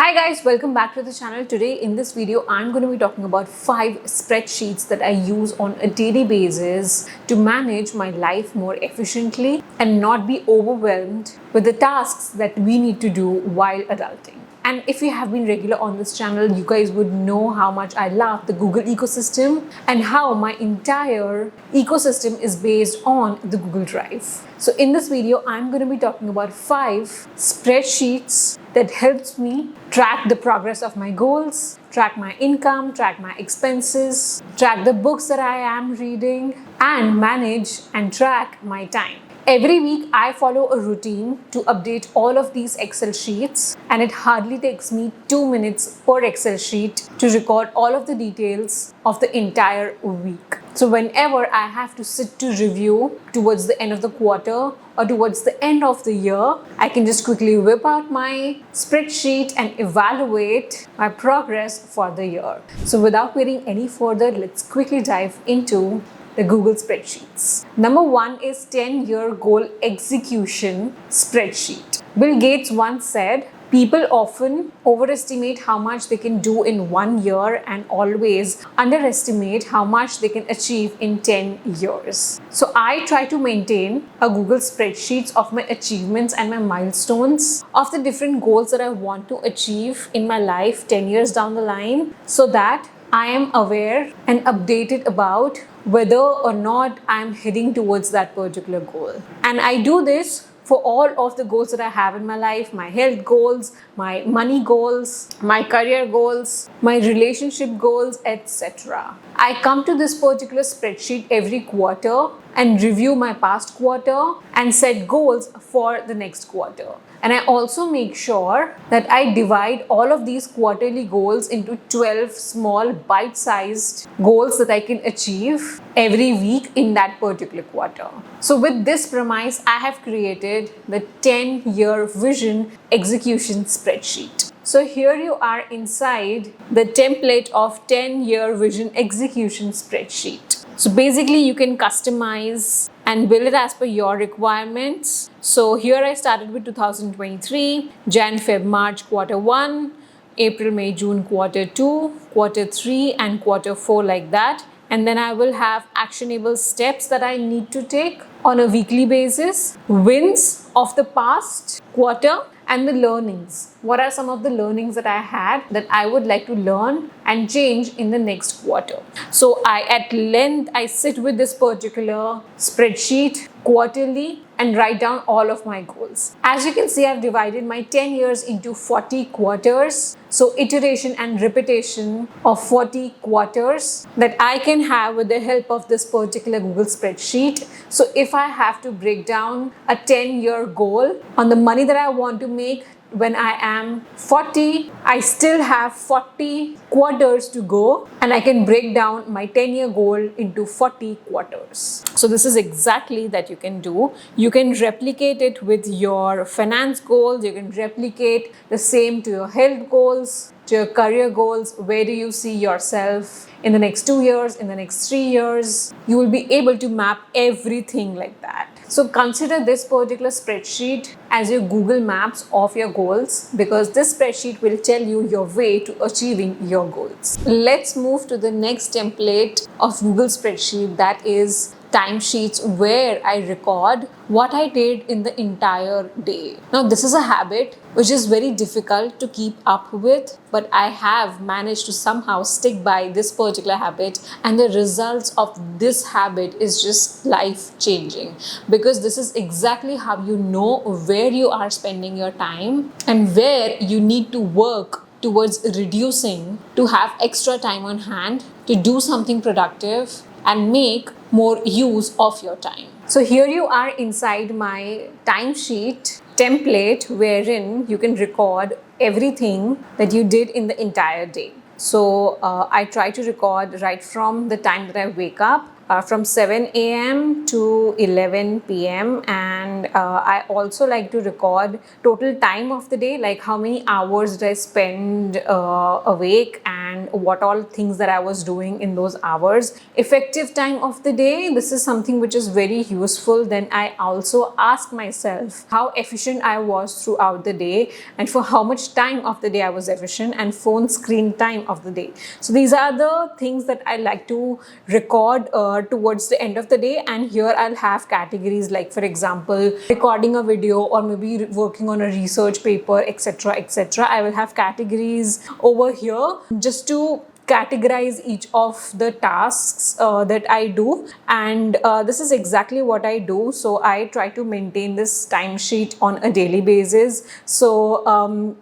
Hi guys, welcome back to the channel. Today in this video, I'm going to be talking about 5 spreadsheets that I use on a daily basis to manage my life more efficiently and not be overwhelmed with the tasks that we need to do while adulting. And if you have been regular on this channel, you guys would know how much I love the Google ecosystem and how my entire ecosystem is based on the Google Drive. So in this video, I'm going to be talking about 5 spreadsheets that helps me track the progress of my goals, track my income, track my expenses, track the books that I am reading, and manage and track my time. Every week, I follow a routine to update all of these Excel sheets, and it hardly takes me 2 minutes per Excel sheet to record all of the details of the entire week. So whenever I have to sit to review towards the end of the quarter or towards the end of the year, I can just quickly whip out my spreadsheet and evaluate my progress for the year. So without waiting any further, let's quickly dive into the Google spreadsheets. Number 1 is 10-year goal execution spreadsheet. Bill Gates once said, people often overestimate how much they can do in 1 year and always underestimate how much they can achieve in 10 years. So I try to maintain a Google spreadsheet of my achievements and my milestones of the different goals that I want to achieve in my life 10 years down the line, so that I am aware and updated about whether or not I'm heading towards that particular goal. And I do this for all of the goals that I have in my life, my health goals, my money goals, my career goals, my relationship goals, etc. I come to this particular spreadsheet every quarter and review my past quarter and set goals for the next quarter. And I also make sure that I divide all of these quarterly goals into 12 small bite-sized goals that I can achieve every week in that particular quarter. So with this premise, I have created the 10-year vision execution spreadsheet. So here you are inside the template of 10-year vision execution spreadsheet. So basically you can customize and build it as per your requirements. So here I started with 2023, Jan, Feb, March quarter 1, April, May, June quarter 2, quarter 3 and quarter 4 like that. And then I will have actionable steps that I need to take on a weekly basis, wins of the past quarter, and the learnings. What are some of the learnings that I had that I would like to learn and change in the next quarter? So I sit with this particular spreadsheet quarterly and write down all of my goals. As you can see, I've divided my 10 years into 40 quarters. So iteration and repetition of 40 quarters that I can have with the help of this particular Google spreadsheet. So if I have to break down a 10-year goal on the money that I want to make when I am 40, I still have 40 quarters to go, and I can break down my 10-year goal into 40 quarters. So this is exactly that you can do. You can replicate it with your finance goals. You can replicate the same to your health goals, to your career goals. Where do you see yourself in the next 2 years, in the next 3 years? You will be able to map everything like that. So consider this particular spreadsheet as your Google Maps of your goals, because this spreadsheet will tell you your way to achieving your goals. Let's move to the next template of Google spreadsheet, that is timesheets, where I record what I did in the entire day. Now this is a habit which is very difficult to keep up with, but I have managed to somehow stick by this particular habit, and the results of this habit is just life changing, because this is exactly how you know where you are spending your time and where you need to work towards reducing to have extra time on hand to do something productive and make more use of your time. So here you are inside my timesheet template, wherein you can record everything that you did in the entire day. So I try to record right from the time that I wake up, from 7 a.m. to 11 p.m. and I also like to record total time of the day, like how many hours did I spend awake and and what all things that I was doing in those hours. Effective time of the day, this is something which is very useful. Then I also ask myself how efficient I was throughout the day and for how much time of the day I was efficient, and phone screen time of the day. So these are the things that I like to record towards the end of the day. And here I'll have categories like, for example, recording a video or maybe working on a research paper, etc., etc. I will have categories over here just to categorize each of the tasks that I do, and this is exactly what I do. So I try to maintain this timesheet on a daily basis. So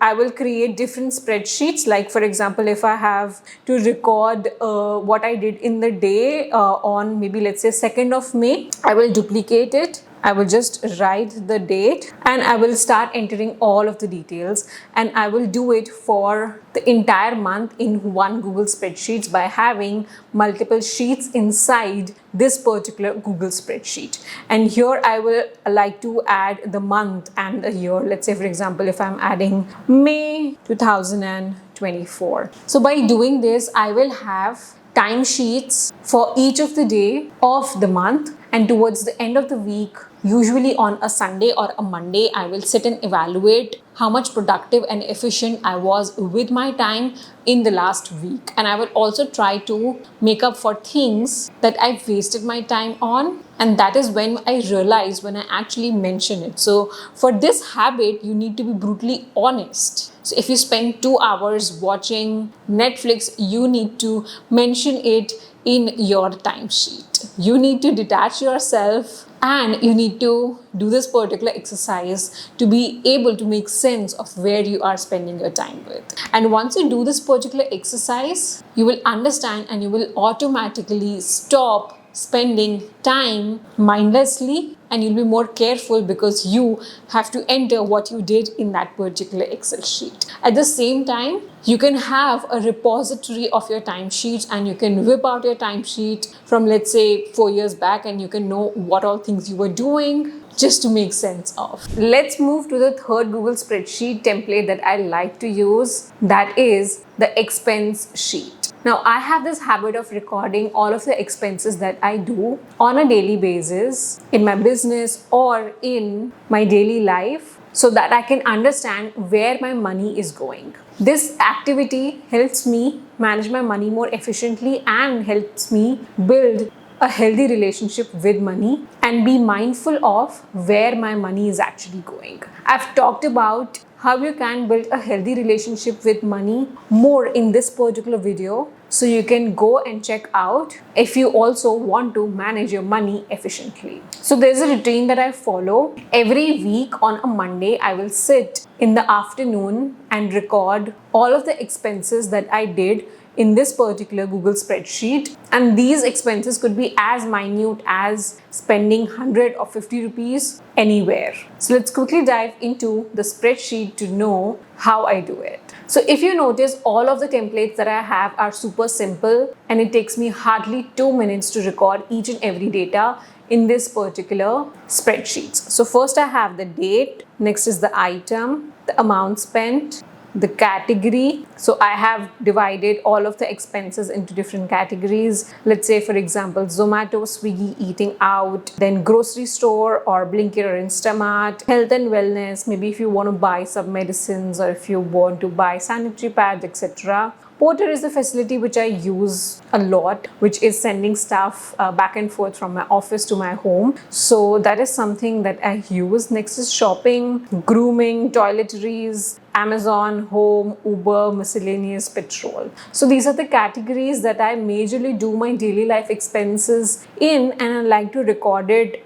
I will create different spreadsheets, like for example, if I have to record what I did in the day on maybe let's say 2nd of May, I will duplicate it. I will just write the date and I will start entering all of the details, and I will do it for the entire month in one Google spreadsheets by having multiple sheets inside this particular Google spreadsheet. And here I will like to add the month and the year. Let's say for example, if I'm adding May 2024. So by doing this, I will have timesheets for each of the day of the month, and towards the end of the week, usually on a Sunday or a Monday, I will sit and evaluate how much productive and efficient I was with my time in the last week. And I will also try to make up for things that I've wasted my time on, and that is when I realize when I actually mention it. So for this habit, you need to be brutally honest. So if you spend 2 hours watching Netflix, you need to mention it in your timesheet. You need to detach yourself and you need to do this particular exercise to be able to make sense of where you are spending your time with. And once you do this particular exercise, you will understand and you will automatically stop spending time mindlessly, and you'll be more careful because you have to enter what you did in that particular Excel sheet. At the same time, you can have a repository of your timesheets and you can whip out your timesheet from let's say 4 years back, and you can know what all things you were doing just to make sense of. Let's move to the third Google spreadsheet template that I like to use, that is the expense sheet. Now, I have this habit of recording all of the expenses that I do on a daily basis in my business or in my daily life, so that I can understand where my money is going. This activity helps me manage my money more efficiently and helps me build a healthy relationship with money and be mindful of where my money is actually going. I've talked about how you can build a healthy relationship with money more in this particular video, so you can go and check out if you also want to manage your money efficiently. So there's a routine that I follow. Every week on a Monday, I will sit in the afternoon and record all of the expenses that I did in this particular Google spreadsheet, and these expenses could be as minute as spending 100 or 50 rupees anywhere. So let's quickly dive into the spreadsheet to know how I do it. So if you notice, all of the templates that I have are super simple, and it takes me hardly 2 minutes to record each and every data in this particular spreadsheet. So first I have the date, next is the item, the amount spent, the category. So I have divided all of the expenses into different categories. Let's say for example, Zomato, Swiggy, eating out, then grocery store or Blinkit or Instamart, health and wellness, maybe if you want to buy some medicines or if you want to buy sanitary pads, etc. Porter is the facility which I use a lot, which is sending stuff back and forth from my office to my home. So that is something that I use. Next is shopping, grooming, toiletries, Amazon, home, Uber, miscellaneous, petrol. So these are the categories that I majorly do my daily life expenses in, and I like to record it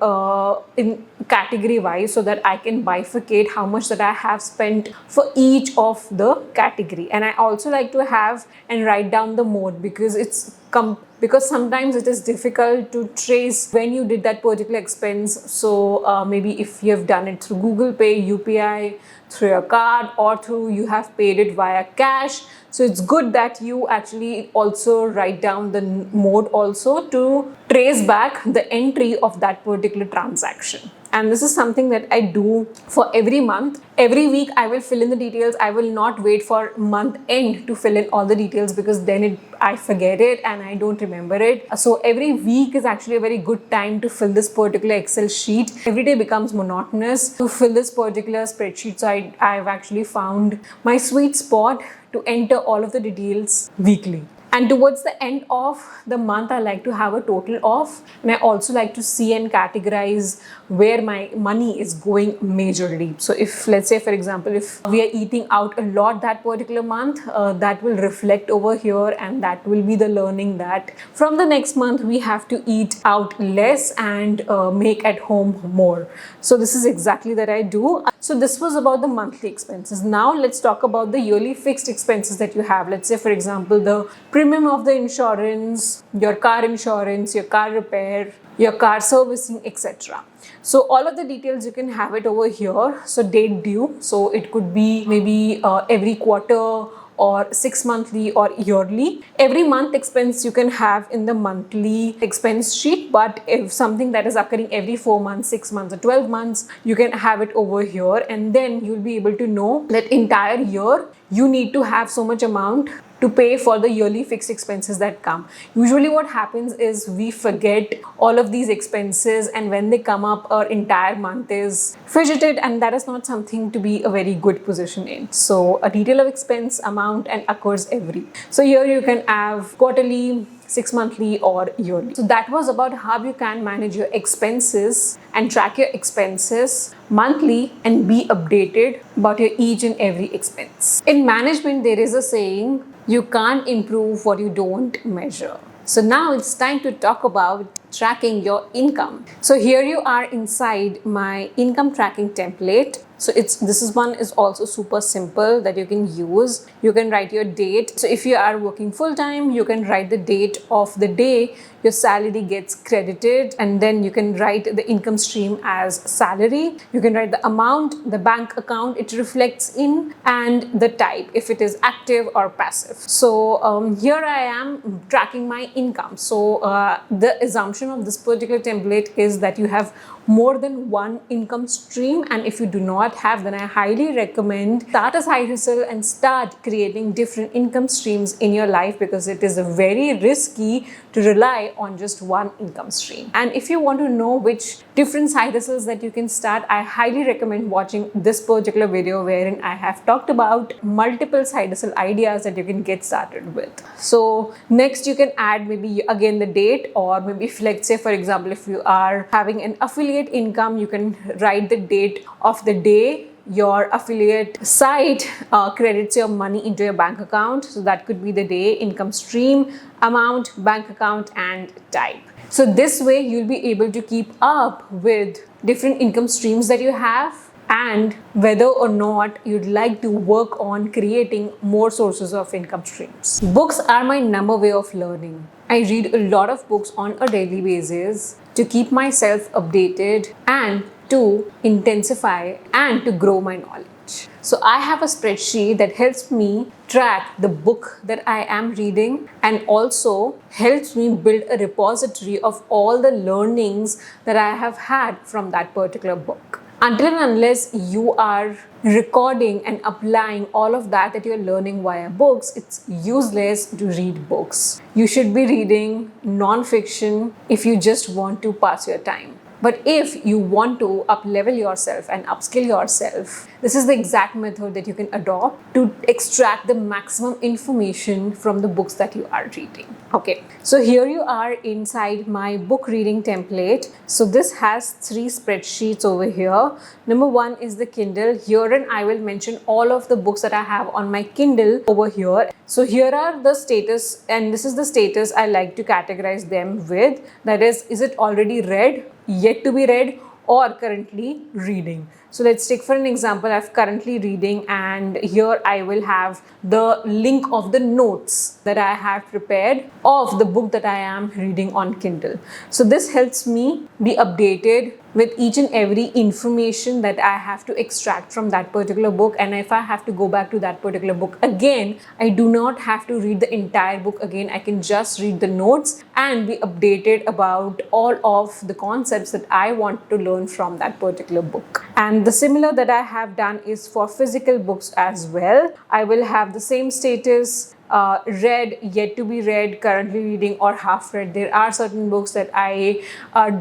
in category wise so that I can bifurcate how much that I have spent for each of the category. And I also like to have and write down the mode, because because sometimes it is difficult to trace when you did that particular expense. So maybe if you have done it through Google Pay, UPI, through your card, or through you have paid it via cash. So it's good that you actually also write down the mode also to trace back the entry of that particular transaction. And this is something that I do for every month. Every week I will fill in the details. I will not wait for month end to fill in all the details, because then I forget it and I don't remember it. So every week is actually a very good time to fill this particular Excel sheet. Every day becomes monotonous to fill this particular spreadsheet. So I've actually found my sweet spot to enter all of the details weekly. And towards the end of the month, I like to have a total of, and I also like to see and categorize where my money is going majorly. So if, let's say, for example, if we are eating out a lot that particular month, that will reflect over here, and that will be the learning that from the next month we have to eat out less and make at home more. So this is exactly that I do. So this was about the monthly expenses. Now let's talk about the yearly fixed expenses that you have. Let's say, for example, the premium of the insurance, your car insurance, your car repair, your car servicing, etc. So all of the details you can have it over here. So date due, so it could be maybe every quarter or 6 monthly or yearly. Every month expense you can have in the monthly expense sheet, but if something that is occurring every 4 months, 6 months or 12 months, you can have it over here, and then you'll be able to know that entire year you need to have so much amount to pay for the yearly fixed expenses that come. Usually what happens is we forget all of these expenses, and when they come up, our entire month is fidgeted, and that is not something to be a very good position in. So a detail of expense amount and occurs every. So here you can have quarterly, 6 monthly or yearly. So that was about how you can manage your expenses and track your expenses monthly and be updated about your each and every expense. In management, there is a saying, you can't improve what you don't measure. So now it's time to talk about tracking your income. So here you are inside my income tracking template. So this one is also super simple that you can use. You can write your date. So if you are working full time, you can write the date of the day your salary gets credited, and then you can write the income stream as salary. You can write the amount, the bank account it reflects in, and the type, if it is active or passive. So here I am tracking my income. So the assumption of this particular template is that you have more than one income stream, and if you do not have, then I highly recommend start a side hustle and start creating different income streams in your life, because it is very risky to rely on just one income stream. And if you want to know which different side hustles that you can start, I highly recommend watching this particular video wherein I have talked about multiple side hustle ideas that you can get started with. So next you can add maybe again the date, or maybe if, let's say, for example, if you are having an affiliate income, you can write the date of the day your affiliate site credits your money into your bank account. So that could be the day, income stream, amount, bank account, and type. So this way you'll be able to keep up with different income streams that you have, and whether or not you'd like to work on creating more sources of income streams. Books are my number way of learning. I read a lot of books on a daily basis to keep myself updated and to intensify and to grow my knowledge. So I have a spreadsheet that helps me track the book that I am reading, and also helps me build a repository of all the learnings that I have had from that particular book. Until and unless you are recording and applying all of that you're learning via books, it's useless to read books. You should be reading non-fiction if you just want to pass your time. But if you want to up-level yourself and upskill yourself, this is the exact method that you can adopt to extract the maximum information from the books that you are reading. Okay, so here you are inside my book reading template. So this has 3 spreadsheets over here. Number 1 is the Kindle. Herein I will mention all of the books that I have on my Kindle over here. So here are the status, and this is the status I like to categorize them with. That is it already read, yet to be read, or currently reading. So let's take for an example, I'm currently reading, and here I will have the link of the notes that I have prepared of the book that I am reading on Kindle. So this helps me be updated with each and every information that I have to extract from that particular book. And if I have to go back to that particular book again, I do not have to read the entire book again. I can just read the notes and be updated about all of the concepts that I want to learn from that particular book. And the similar that I have done is for physical books as well. I will have the same status, read, yet to be read, currently reading, or half read. There are certain books that I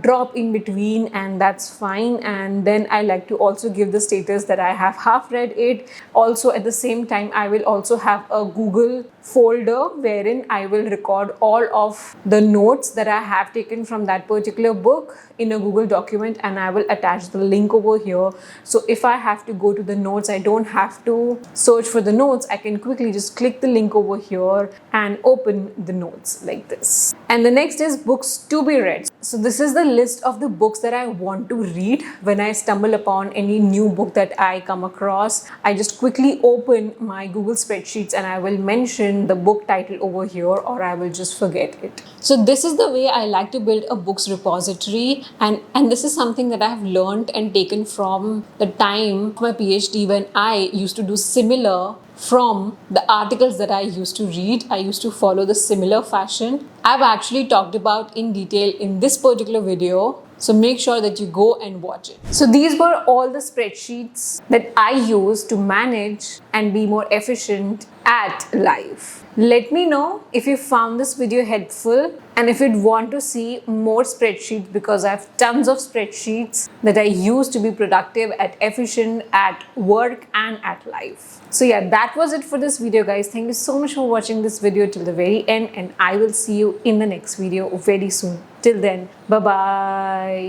drop in between, and that's fine. And then I like to also give the status that I have half read it. Also, at the same time, I will also have a Google folder wherein I will record all of the notes that I have taken from that particular book in a Google document, and I will attach the link over here. So if I have to go to the notes, I don't have to search for the notes. I can quickly just click the link over here and open the notes like this. And the next is books to be read. So this is the list of the books that I want to read. When I stumble upon any new book that I come across, I just quickly open my Google spreadsheets and I will mention the book title over here, or I will just forget it. So this is the way I like to build a books repository, and this is something that I have learned and taken from the time of my PhD, when I used to do similar from the articles that I used to read. I used to follow the similar fashion. I've actually talked about in detail in this particular video, so make sure that you go and watch it. So these were all the spreadsheets that I use to manage and be more efficient at life. Let me know if you found this video helpful and if you'd want to see more spreadsheets, because I have tons of spreadsheets that I use to be productive and efficient at work and at life. So yeah, that was it for this video, guys. Thank you so much for watching this video till the very end, and I will see you in the next video very soon. Till then, bye-bye.